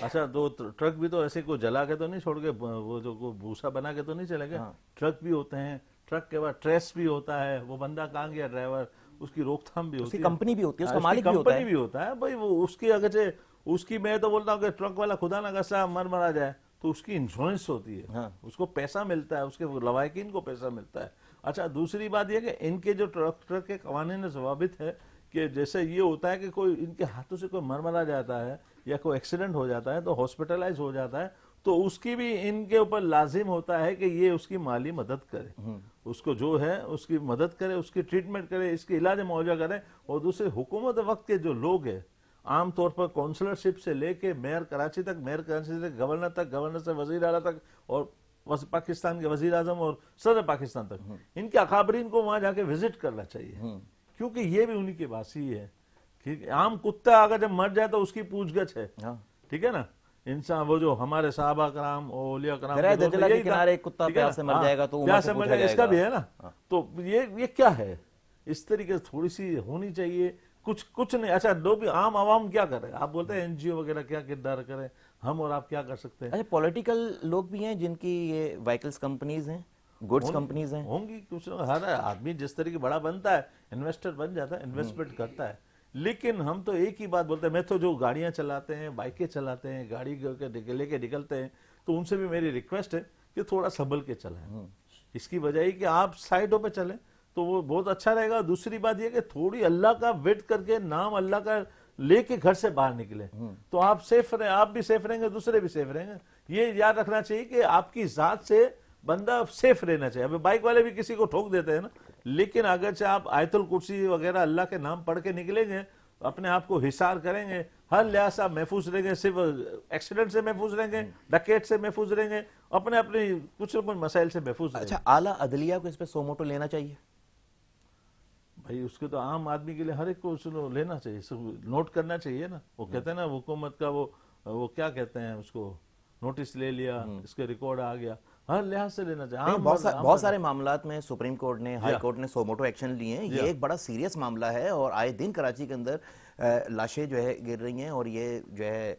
اچھا دو ٹرک بھی تو ایسے کوئی جلا کے تو نہیں چھوڑ کے وہ جو بھوسا بنا کے تو نہیں چلے گئے ٹرک بھی ہوتے ہیں ٹرک کے بعد ٹریس بھی ہوتا ہے وہ بندہ کہاں گیا ڈرائیور اس کی روک تھام بھی ہوتی ہے کمپنی بھی ہوتی ہے اس کا مالک بھی ہوتا ہے بھائی وہ اس کی اگرچہ اس کی میں تو بولتا ہوں کہ ٹرک والا خدا نہ خاصا مرا جائے تو اس کی انشورنس ہوتی ہے اس کو پیسہ ملتا ہے اس کے لوائقین کو پیسہ ملتا ہے اچھا دوسری بات یہ کہ ان کے جو ٹرک کے قوانین ضوابط ہے کہ جیسے یہ ہوتا ہے کہ کوئی ان کے ہاتھوں سے کوئی مرا جاتا ہے یا کوئی ایکسیڈنٹ ہو جاتا ہے تو ہاسپٹلائز ہو جاتا ہے تو اس کی بھی ان کے اوپر لازم ہوتا ہے کہ یہ اس کی مالی مدد کرے، اس کو جو ہے اس کی مدد کرے، اس کی ٹریٹمنٹ کرے، اس کی علاج معالجہ کرے. اور دوسرے حکومت وقت کے جو لوگ ہیں عام طور پر کونسلرشپ سے لے کے میئر کراچی تک، میئر کراچی سے گورنر تک، گورنر سے وزیر اعلیٰ تک، اور پاکستان کے وزیر اعظم اور صدر پاکستان تک، ان کے اکابرین کو وہاں جا کے وزٹ کرنا چاہیے، کیونکہ یہ بھی انہی کے باسی ہے. عام کتا اگر جب مر جائے تو اس کی پوچھ گچھ ہے، ٹھیک ہے نا. انسان وہ جو ہمارے صحابہ کرام اولیاء کرام دریا دجلہ کے کنارے ایک کتا پیاس سے مر جائے گا تو پیاس سے مر جائے گا، اس کا بھی ہے نا. تو یہ کیا ہے، اس طریقے سے تھوڑی سی ہونی چاہیے. کچھ نہیں. اچھا لوگ عام عوام کیا کرے؟ آپ بولتے ہیں این جی او وغیرہ کیا کردار کریں، ہم اور آپ کیا کر سکتے ہیں؟ اچھا پولیٹیکل لوگ بھی ہیں جن کی یہ وائیکلز کمپنیز ہیں، گوڈز کمپنیز ہیں؟ ہوں گی کچھ. ہر آدمی جس طریقے بڑا بنتا ہے انویسٹر بن جاتا ہے، انویسٹمنٹ کرتا ہے. لیکن ہم تو ایک ہی بات بولتے ہیں. میں تو جو گاڑیاں چلاتے ہیں، بائکیں چلاتے ہیں، گاڑی لے کے نکلتے ہیں، تو ان سے بھی میری ریکویسٹ ہے کہ تھوڑا سنبھل کے چلائیں. اس کی وجہ ہی کہ آپ سائڈوں پہ چلیں تو وہ بہت اچھا رہے گا. دوسری بات یہ کہ تھوڑی اللہ کا ویٹ کر کے نام اللہ کا لے کے گھر سے باہر نکلے تو آپ سیف رہیں، آپ بھی سیف رہیں گے، دوسرے بھی سیف رہیں گے. یہ یاد رکھنا چاہیے کہ آپ کی ذات سے بندہ سیف رہنا چاہیے. اب بائک والے بھی کسی کو ٹھوک دیتے ہیں نا، لیکن اگرچہ آپ آیت الکرسی وغیرہ اللہ کے نام پڑھ کے نکلیں گے، اپنے آپ کو حصار کریں گے، ہر لحاظ سے آپ محفوظ رہیں گے. صرف ایکسیڈنٹ سے محفوظ رہیں گے، ڈکیٹ سے محفوظ رہیں گے، اپنے کچھ نہ کچھ مسائل سے محفوظ رہیں گے. اچھا اعلیٰ عدلیہ کو اس پہ سو موٹو لینا چاہیے؟ بھائی اس کے تو عام آدمی کے لیے ہر ایک کو لینا چاہیے، نوٹ کرنا چاہیے نا. وہ کہتے ہیں نا حکومت کا وہ کیا کہتے ہیں اس کو، نوٹس لے لیا، اس کے ریکارڈ آ گیا، ہر لحاظ سے لینا چاہیے. بہت سارے معاملات میں سپریم کورٹ نے، ہائی کورٹ نے سو موٹو ایکشن لیے ہیں. یہ ایک بڑا سیریس معاملہ ہے اور آئے دن کراچی کے اندر لاشیں جو ہے گر رہی ہیں. اور یہ جو ہے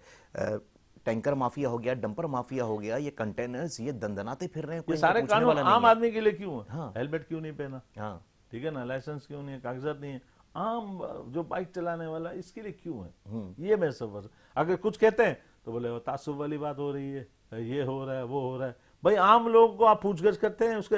ٹینکر مافیا ہو گیا، ڈمپر مافیا ہو گیا، یہ کنٹینرز یہ دندناتے پھر رہے ہیں. یہ سارے قانون عام آدمی کے لیے کیوں ہیں؟ ہیلمٹ کیوں نہیں پہنا، ہاں ٹھیک ہے نا، لائسنس کیوں نہیں ہے، کاغذات نہیں ہے، عام جو بائک چلانے والا اس کے لیے کیوں ہے؟ یہ میں سب اگر کچھ کہتے ہیں تو بولے وہ تعصب والی بات ہو رہی ہے، یہ ہو رہا ہے، وہ ہو رہا ہے. بھائی عام لوگوں کو آپ پوچھ گچھ کرتے ہیں، اس کے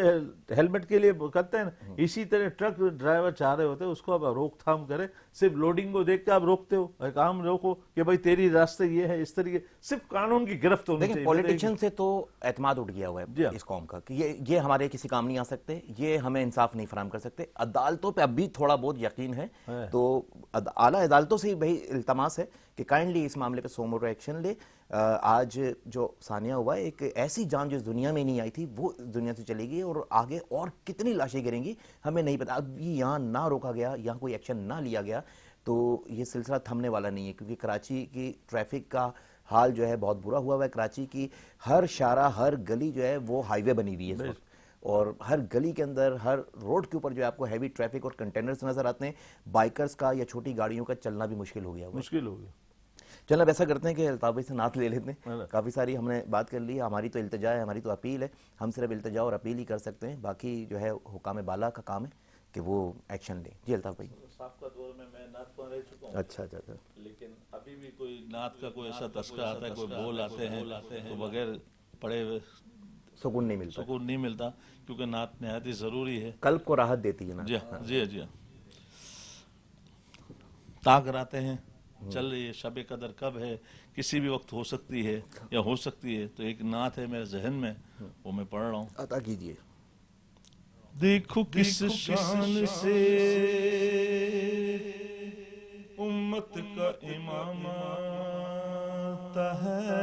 ہیلمٹ کے لیے کرتے ہیں. اسی طرح ٹرک ڈرائیور چاہ رہے ہوتے ہیں اس کو آپ روک تھام کریں. صرف لوڈنگ کو دیکھ کے آپ روکتے ہو، ایک عام روکو کہ بھائی تیری راستے یہ ہے، اس طریقے صرف قانون کی گرفت ہونی چاہیے. پولیٹیشین سے تو اعتماد اٹھ گیا ہوا ہے اس قوم کا کہ یہ ہمارے کسی کام نہیں آ سکتے، یہ ہمیں انصاف نہیں فراہم کر سکتے. عدالتوں پہ اب بھی تھوڑا بہت یقین ہے، تو اعلیٰ عدالتوں سے ہی بھائی التماس ہے کہ کائنڈلی اس معاملے پہ سو موٹو ایکشن لے. آج جو ثانیہ ہوا ہے، ایک ایسی جان جو دنیا میں نہیں آئی تھی وہ دنیا سے چلے گی، اور آگے اور کتنی لاشیں گریں گی ہمیں نہیں پتا. اب یہاں نہ روکا گیا، یہاں کوئی ایکشن نہ لیا گیا تو یہ سلسلہ تھمنے والا نہیں ہے. کیونکہ کراچی کی ٹریفک کا حال جو ہے بہت برا ہوا ہے. کراچی کی ہر شارع، ہر گلی جو ہے وہ ہائی وے بنی ہوئی ہے اس وقت، اور ہر گلی کے اندر، ہر روڈ کے اوپر جو ہے آپ کو ہیوی ٹریفک اور کنٹینرز نظر آتے ہیں. بائکرز کا یا چھوٹی گاڑیوں کا چلنا بھی مشکل ہو گیا. مشکل ہو گیا. چلو اب ایسا کرتے ہیں کہ الطاف بھائی سے نعت لے لیتے ہیں. کافی ساری ہم نے بات کر لی. ہماری تو التجا ہے، ہماری تو اپیل ہے. ہم صرف التجا اور اپیل ہی کر سکتے ہیں، باقی جو ہے حکام بالا کا کام ہے کہ وہ ایکشن لیں. جی الطاف بھائی. سابقہ دور میں نعت پڑھ رہ چکا ہوں. اچھا، لیکن ابھی بھی کوئی نعت کا کوئی ایسا تذکرہ آتا ہے، کوئی بول آتے ہیں تو بغیر پڑھے ہوئے سکون نہیں ملتا، کیونکہ نعت نہایت ہی ضروری ہے، قلب کو راحت دیتی ہے نا. جی. تاک راتے ہیں چل رہی ہے، شب قدر کب ہے، کسی بھی وقت ہو سکتی ہے یا ہو سکتی ہے. تو ایک نعت ہے میرے ذہن میں، وہ میں پڑھ رہا ہوں. عطا کیجیے. دیکھو کس شان سے امت کا امام آتا ہے،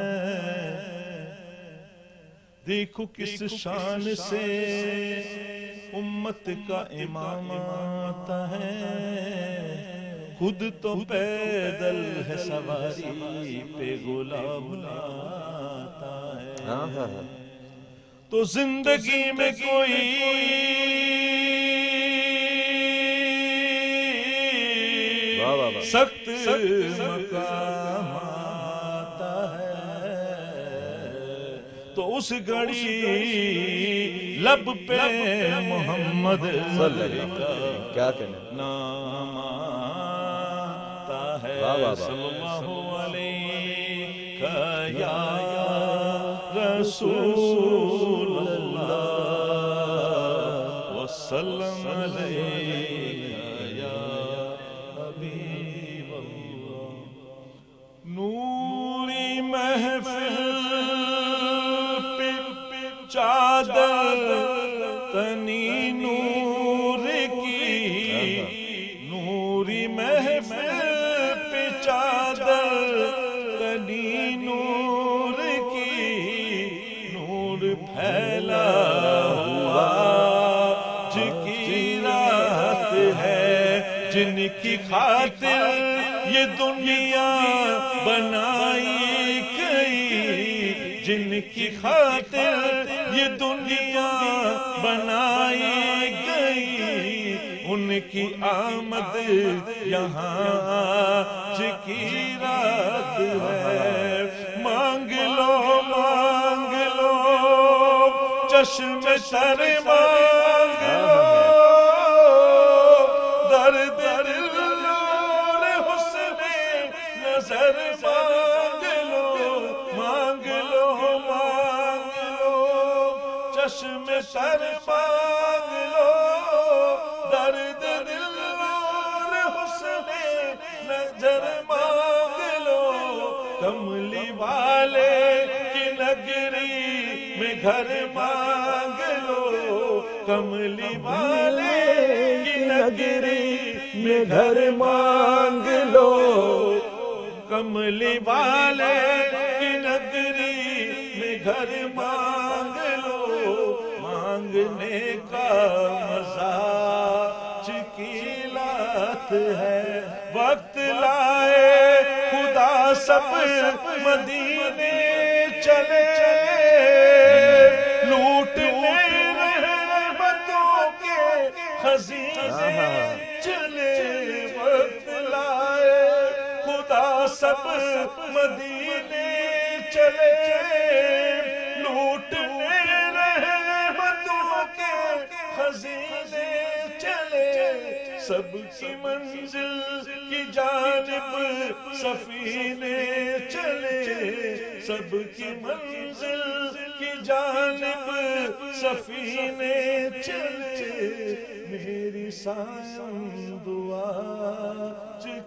دیکھو کس شان سے امت کا امام آتا ہے. خود تو پیدل ہے سواری پہ غلام آتا ہے. تو زندگی میں کوئی سخت مقام آتا ہے، تو اس گھڑی لب پہ محمد کیا کہنا نام آتا ہے. صلی اللہ علیہ یا رسول اللہ وسلم علیہ یا حبیب اللہ. نوری محفل چادر تنی نور کی، نوری محفل پہ چادر تنی نور کی، نور پھیلا ہوا آج کی رات ہے، جن کی خاطر یہ دنیا بنائی گئی، جن کی خاطر یہ دنیا بنائی گئی، ان کی آمد یہاں آج کی رات ہے۔ مانگ لو مانگ لو چشم تر مانگ لو، درد دل اور حسن نظر مانگ لو، مانگ لو مانگ لو چشم تر مانگ لو، درد دل اور حسن نظر مانگ لو، کملی والے کی نگری میں گھر مانگ لو، کملی والے کی نگری میں گھر مانگ لو، کملی والے کی نگری میں گھر مانگ لو، مانگنے کا مزہ چکیلات ہے، وقت لائے خدا سب مدینے چلے، لوٹنے رحمتوں کے خزینے چلے، وقت لائے خدا سب مدینے چلے، لوٹنے رحمتوں کے خزینے چلے، سب کی منزل کی جانب سفینے چلے، سب کی منزل کی جانب سفینے چلے، میری سائن دعا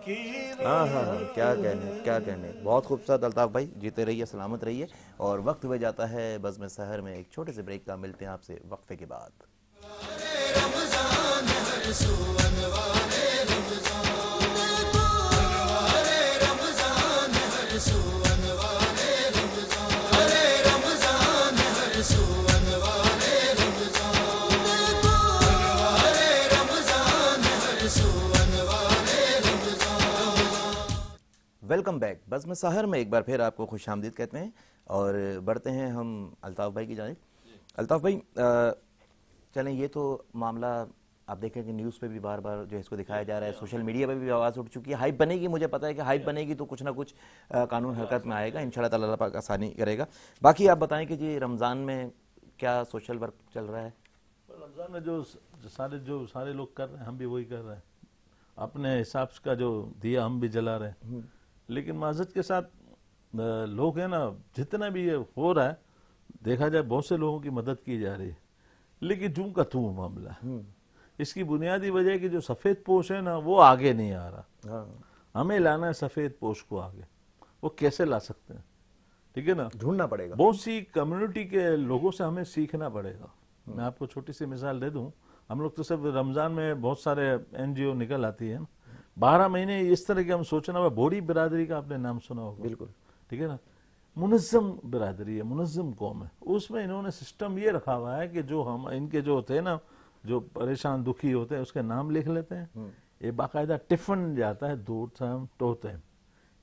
کی رات۔ کیا کہنے کیا کہنے، بہت خوبصورت الطاف بھائی، جیتے رہیے سلامت رہیے، اور وقت ہوئے جاتا ہے بزم سحر میں ایک چھوٹے سے بریک کا، ملتے ہیں آپ سے وقفے کے بعد۔ ویلکم بیک، بزم سحر میں ایک بار پھر آپ کو خوش آمدید کہتے ہیں، اور بڑھتے ہیں ہم الطاف بھائی کی جانب۔ الطاف بھائی چلیں، یہ تو معاملہ آپ دیکھیں کہ نیوز پہ بھی بار بار جو اس کو دکھایا جا رہا ہے، سوشل میڈیا پہ بھی آواز اٹھ چکی ہے، ہائپ بنے گی، مجھے پتا ہے کہ ہائپ بنے گی تو کچھ نہ کچھ قانون حرکت میں آئے گا، انشاءاللہ تعالیٰ اللہ پاک آسانی کرے گا۔ باقی آپ بتائیں کہ جی رمضان میں کیا سوشل ورک چل رہا ہے؟ رمضان میں جو سارے لوگ کر رہے ہیں، ہم بھی وہی کر رہے ہیں، اپنے حساب کا جو دیا ہم بھی جلا رہے ہیں، لیکن معذرت کے ساتھ لوگ ہیں نا، جتنا بھی یہ ہو رہا ہے دیکھا جائے بہت سے لوگوں کی مدد کی جا رہی ہے، لیکن جوں کا توں معاملہ ہے۔ اس کی بنیادی وجہ ہے کہ جو سفید پوش ہے نا وہ آگے نہیں آ رہا، ہمیں لانا ہے سفید پوش کو آگے، وہ کیسے لا سکتے ہیں؟ ٹھیک ہے نا، ڈھونڈنا پڑے گا، بہت سی کمیونٹی کے لوگوں سے ہمیں سیکھنا پڑے گا۔ میں آپ کو چھوٹی سی مثال دے دوں، ہم لوگ تو صرف رمضان میں بہت سارے این جی او نکل آتی ہیں، 12 مہینے اس طرح کے ہم سوچنا ہوا، بوڑھی برادری کا آپ نے نام سنا ہوگا، بالکل ٹھیک ہے نا، منظم برادری ہے، منظم قوم ہے، اس میں انہوں نے سسٹم یہ رکھا ہوا ہے کہ جو ہم ان کے جو ہوتے ہیں نا، جو پریشان دکھی ہوتے ہیں، اس کے نام لکھ لیتے ہیں، یہ باقاعدہ ٹفن جاتا ہے، 2 ٹائم ہوتے ہیں،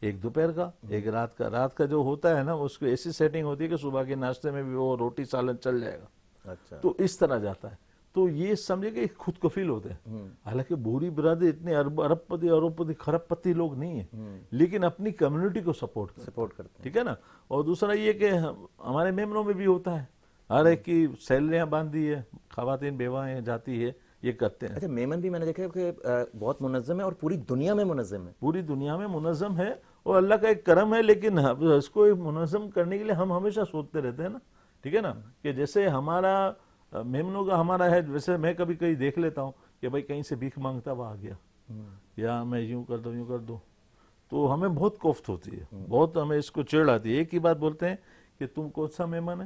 ایک دوپہر کا، ایک رات کا۔ رات کا جو ہوتا ہے نا اس کو ایسی سیٹنگ ہوتی ہے کہ صبح کے ناشتے میں بھی وہ روٹی سالن چل جائے گا، اچھا، تو اس طرح جاتا ہے۔ تو یہ سمجھے کہ خود کفیل ہوتے ہیں، حالانکہ بوڑھی برادری اتنے ارب پتی خرب پتی لوگ نہیں ہیں، لیکن اپنی کمیونٹی کو سپورٹ کرتے ہیں، ٹھیک ہے نا۔ اور دوسرا یہ کہ ہمارے ممبروں میں بھی ہوتا ہے، ہر ایک کی سیلریاں باندھی ہے، خواتین بیوائیں جاتی ہے، یہ کرتے ہیں۔ اچھا، میمن بھی میں نے دیکھا کہ بہت منظم ہے اور پوری دنیا میں منظم ہے، پوری دنیا میں منظم ہے، اور اللہ کا ایک کرم ہے، لیکن اس کو منظم کرنے کے لیے ہم ہمیشہ سوچتے رہتے ہیں نا، ٹھیک ہے نا، کہ جیسے ہمارا میمنوں کا ہمارا ہے، ویسے میں کبھی کہیں دیکھ لیتا ہوں کہ بھائی کہیں سے بھیک مانگتا ہوا آ گیا، یا میں یوں کر دوں، تو ہمیں بہت کوفت ہوتی ہے، بہت ہمیں اس کو چڑ آتی ہے۔ ایک ہی بات بولتے ہیں کہ تم کون سا مہمان ہے،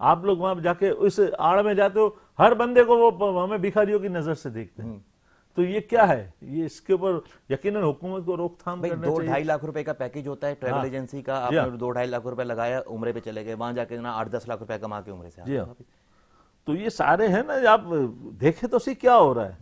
آپ لوگ وہاں جا کے اس آڑ میں جاتے ہو، ہر بندے کو وہ ہمیں بھکاریوں کی نظر سے دیکھتے ہیں. تو یہ کیا ہے؟ یہ اس کے اوپر یقیناً حکومت کو روک تھام کرنا چاہیے. 2-2.5 لاکھ روپے کا پیکیج ہوتا ہے ٹریول ایجنسی کا، آپ نے 2-2.5 لاکھ روپے لگایا، عمرے پہ چلے گئے، وہاں جا کے 8-10 لاکھ روپے کما کے عمرے سے آ گئے. تو یہ سارے ہیں نا، آپ دیکھیں تو سی کیا ہو رہا ہے.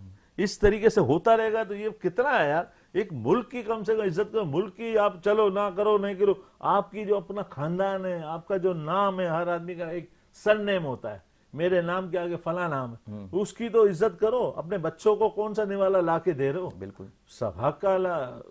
اس طریقے سے ہوتا رہے گا تو یہ کتنا ہے یار. ایک ملک کی کم سے کم عزت کرو، ملک کی آپ چلو نہ کرو نہیں کرو، آپ کی جو اپنا خاندان ہے، آپ کا جو نام ہے، ہر آدمی کا ایک سر نیم ہوتا ہے. میرے نام کے آگے فلاں نام ہے، اس کی تو عزت کرو. اپنے بچوں کو کون سا نوالا لا کے دے رہے ہو؟ بالکل حق کا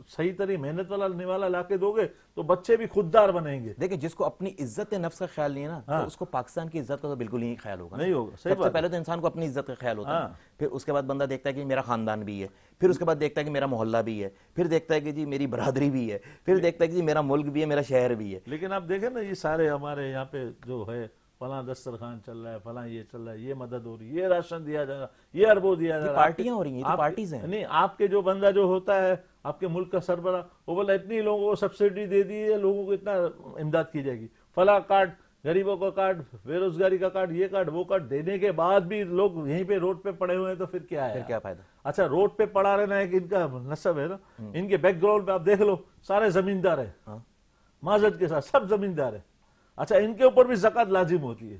صحیح طریقے محنت والا نوالا لا کے دو گے تو بچے بھی خوددار بنیں گے. دیکھیں جس کو اپنی عزت نفس کا خیال نہیں ہے نا، تو اس کو پاکستان کی عزت کا تو بالکل ہی خیال ہوگا. نہیں ہوگا. سب سے پہلے تو انسان کو اپنی عزت کا خیال ہوتا ہے، پھر اس کے بعد بندہ دیکھتا ہے کہ میرا خاندان بھی ہے، پھر اس کے بعد دیکھتا ہے کہ میرا محلہ بھی ہے، پھر دیکھتا ہے کہ جی میری برادری بھی ہے، پھر دیکھتا ہے کہ جی میرا ملک بھی ہے، میرا شہر بھی ہے. لیکن آپ دیکھیں نا، یہ سارے ہمارے یہاں پہ جو ہے فلاں دسترخوان چل رہا ہے، فلاں یہ چل رہا ہے، یہ مدد ہو رہی ہے، یہ راشن دیا جا رہا، یہ اربوں دیا جا رہا. پارٹیاں ہو رہی ہیں، یہ تو پارٹیز ہیں. نہیں، آپ کے جو بندہ جو ہوتا ہے آپ کے ملک کا سربراہ، وہ بولا اتنی لوگوں کو سبسڈی دے دی ہے، لوگوں کو اتنا امداد کی جائے گی، فلاں کارڈ، غریبوں کا کارڈ، بے روزگاری کا کارڈ، یہ کارڈ وہ کارڈ دینے کے بعد بھی لوگ یہیں پہ روڈ پہ پڑے ہوئے ہیں. تو پھر کیا ہے؟ پھر کیا فائدہ؟ اچھا، روڈ پہ پڑا رہنا ہے کہ ان کا نسب ہے نا، ان کے بیک گراؤنڈ پہ آپ دیکھ لو سارے زمیندار ہیں، معذرت کے ساتھ سب زمیندار ہیں. اچھا، ان کے اوپر بھی زکوٰۃ لازم ہوتی ہے.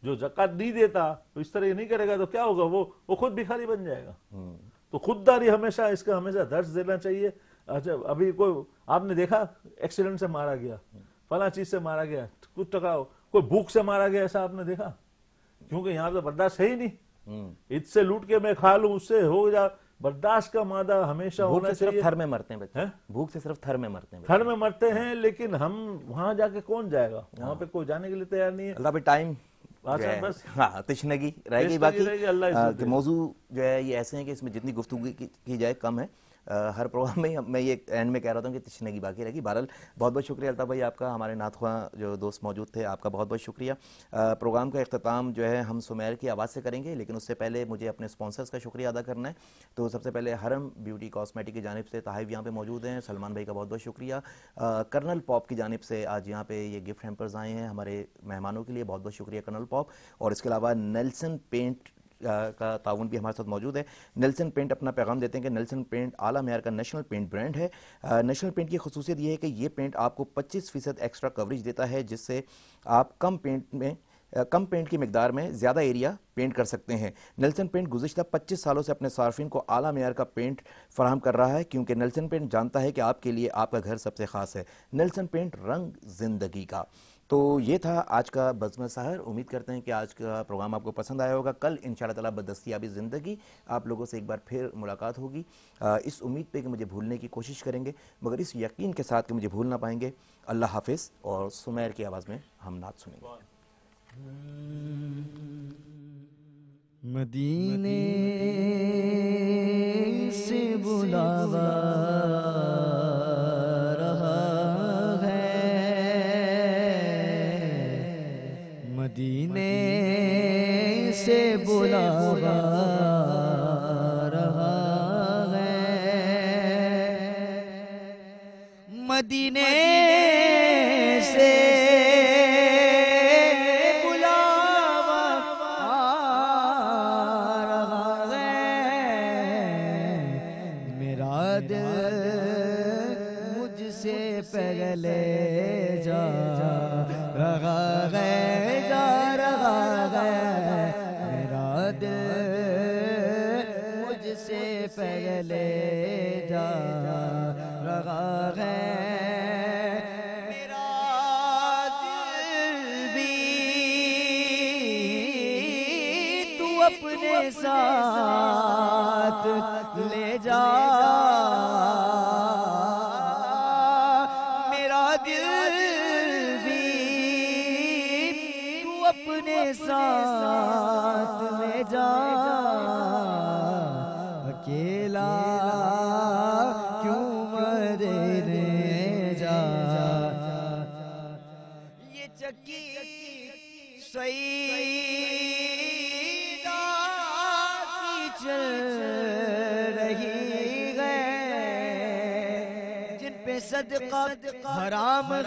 جو زکوٰۃ نہیں دیتا تو اس طرح نہیں کرے گا تو کیا ہوگا؟ وہ خود بھکاری بن جائے گا. تو خودداری ہمیشہ، اس کا ہمیشہ درس دینا چاہیے. اچھا، ابھی کوئی آپ نے دیکھا ایکسیڈنٹ سے مارا گیا، فلاں چیز سے مارا گیا، کچھ ٹکاؤ، کوئی بھوک سے مارا گیا، ایسا آپ نے دیکھا؟ کیونکہ یہاں تو برداشت ہے ہی نہیں. اس سے لوٹ کے میں کھا لوں، اس سے ہو جا، برداشت کا مادہ ہمیشہ ہونا چاہیے. صرف تھر میں مرتے ہیں بچے، بھوک سے صرف تھر میں مرتے ہیں. تھر میں مرتے ہیں، لیکن ہم وہاں جا کے کون جائے گا؟ وہاں پہ کوئی جانے کے لیے تیار نہیں ہے. اللہ پہ ٹائم تشنگی رہے گی. باقی موضوع جو ہے یہ ایسے ہیں کہ اس میں جتنی گفتگو کی جائے کم ہے. ہر پروگرام میں میں یہ اینڈ میں کہہ رہا ہوں کہ تشنگی باقی رہے گی. بہرحال بہت بہت شکریہ الطاف بھائی آپ کا، ہمارے نعت خواں جو دوست موجود تھے آپ کا بہت بہت شکریہ. پروگرام کا اختتام جو ہے ہم سمیر کی آواز سے کریں گے، لیکن اس سے پہلے مجھے اپنے اسپانسرز کا شکریہ ادا کرنا ہے. تو سب سے پہلے حرم بیوٹی کاسمیٹک کی جانب سے تحائف یہاں پہ موجود ہیں، سلمان بھائی کا بہت بہت شکریہ. کرنل پاپ کی جانب سے آج یہاں پہ یہ گفٹ ہیمپرز آئے ہیں ہمارے مہمانوں کے لیے، بہت بہت شکریہ کرنل پاپ. اور اس کے علاوہ نیلسن پینٹ کا تعاون بھی ہمارے ساتھ موجود ہے. نیلسن پینٹ اپنا پیغام دیتے ہیں کہ نیلسن پینٹ اعلیٰ معیار کا نیشنل پینٹ برانڈ ہے. نیشنل پینٹ کی خصوصیت یہ ہے کہ یہ پینٹ آپ کو 25% ایکسٹرا کوریج دیتا ہے، جس سے آپ کم پینٹ کی مقدار میں زیادہ ایریا پینٹ کر سکتے ہیں. نیلسن پینٹ گزشتہ 25 سالوں سے اپنے صارفین کو اعلیٰ معیار کا پینٹ فراہم کر رہا ہے، کیونکہ نیلسن پینٹ جانتا ہے کہ آپ کے لیے آپ کا گھر سب سے خاص ہے. نیلسن پینٹ، رنگ زندگی کا. تو یہ تھا آج کا بزم سحر. امید کرتے ہیں کہ آج کا پروگرام آپ کو پسند آیا ہوگا. کل انشاءاللہ تعالیٰ بدستیابی زندگی آپ لوگوں سے ایک بار پھر ملاقات ہوگی، اس امید پہ کہ مجھے بھولنے کی کوشش کریں گے، مگر اس یقین کے ساتھ کہ مجھے بھول نہ پائیں گے. اللہ حافظ. اور سمیر کی آواز میں ہم نعت سنیں گے. مدینے سے بلاوا رہا ہے، مدینے سے بلاوا رہا ہے، مدینے سے پہلے جا رہا ہے، جا رہا ہے، میرا دل مجھ سے پہلے جا رہا ہے، میرا دل بھی تو اپنے ساتھ لے جا، ساتھ لے جا، اکیلا کیوں مرنے جا، یہ چکی سعیدہ کی چل رہی ہے، جن پہ صدقہ حرام ہے